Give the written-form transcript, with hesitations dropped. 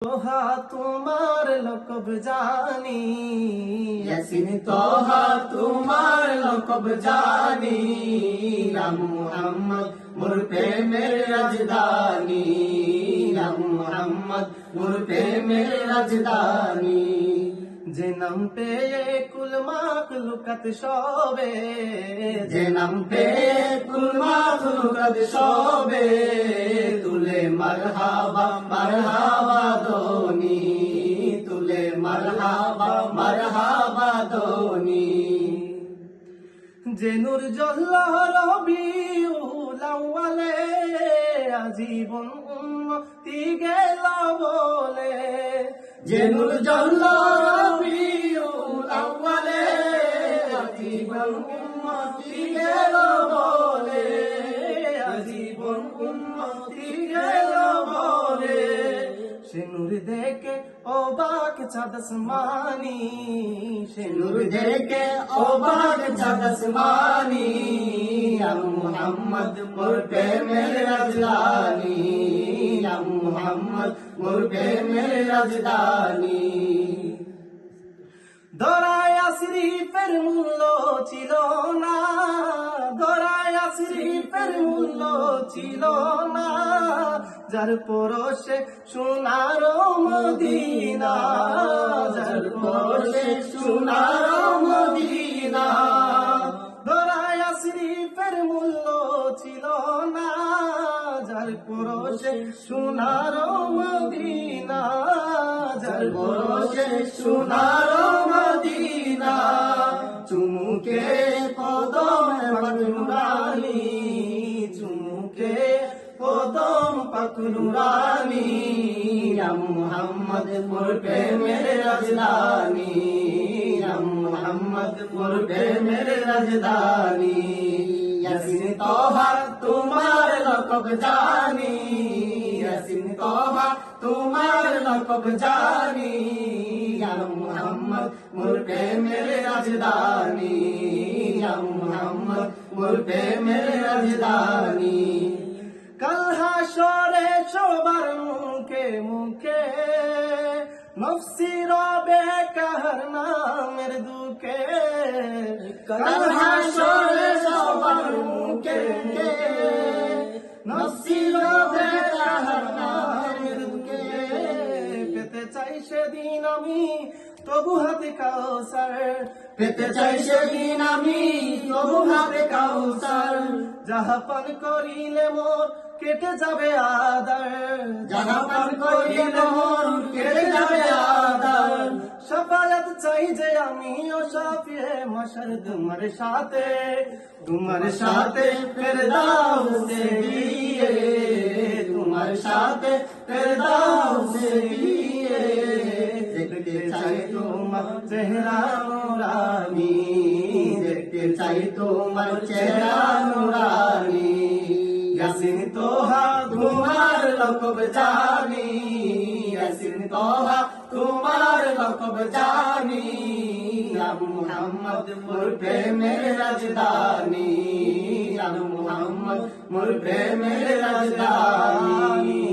তোহা তোমার লকব জানি, ইয়াসিন তোহা তোমার লকব জানি, নাম মুহাম্মদ মোর প্রেমের রাজধানী, নাম মুহাম্মদ মোর প্রেমের রাজধানী। যে নাম পেয়ে কুল মাখলুকাত সবে, যে নাম পেয়ে কুল মাখলুকাত সবে, তুলে মারহাবা মারহাবা ধ্বনি, তুলে মারহাবা মারহাবা ধ্বনি। যে নূর জ্বলল রবিউল আউয়ালে, আজীবন উম্মতি গেল বলে। যে নূর জ্বলল রবিউল আউয়ালে, আজীবন উম্মতি গেল বলে, আজীবন উম্মতি গেল বলে। সে নূর দেখে অবাক চাঁদ আসমানি, সে নূর দেখে অবাক চাঁদ আসমানি, ইয়া মুহাম্মদ মোর প্রেমের রাজধানী, ইয়া মুহাম্মদ মোর প্রেমের রাজধানী। দরায়া শরীফের মূল্য ছিল না, দরায়া শরীফের মূল্য ছিল না, যার পরশে সোনার মদিনা, যার পরশে সোনার মদিনা। দরায়া শরীফের মূল্য ছিল না, যার পরশে সোনার মদিনা, যার পরশে সোনার মদিনা। চুমুকে কদম পাক নুরানি, চুমুকে কদম পাক নুরানি, ইয়া মুহাম্মদ মোর প্রেমের রাজধানী, ইয়া মুহাম্মদ মোর প্রেমের রাজধানী। ইয়াসিন তোহা তোমার লকব জানি, ইয়াসিন তোহা তোমার লকব জানি, ইয়া মুহাম্মদ মোর প্রেমের রাজধানী, ইয়া মুহাম্মদ মোর প্রেমের রাজধানী। কাল হাসরে সবার মুখে মুখে নফসি রবে কাহার নামের দুঃখে, কাল হাসরে সবার মুখে মুখে নফসি রবে কাহার নামের দুঃখে। পেতে চাই সেদিন আমি তবু হাতে কাউসার, পেতে চাই সেদিন আমি তবু হাতে কাউসার, যাহা পান করিলে মোর কেটে যাবে আদার, যাহা পান করিলে মোর কেটে যাবে আদার। শাফায়াত চাই যে আমি ও শাফিয়ে মাশার তোমার সাথে, তোমার সাথে ফেরদাউসে গিয়ে, তোমার সাথে ফেরদাউসে গিয়ে, দেখতে চাই তোমার চেহারা নুরানি, দেখতে চাই তোমার চেহারা নুরানি। ইয়াসিন তোহা তোমার লকব জানি, ইয়াসিন তোহা তোমার লকব জানি, ইয়া মুহাম্মদ মোর প্রেমের রাজধানী, ইয়া মুহাম্মদ মোর প্রেমের রাজধানী।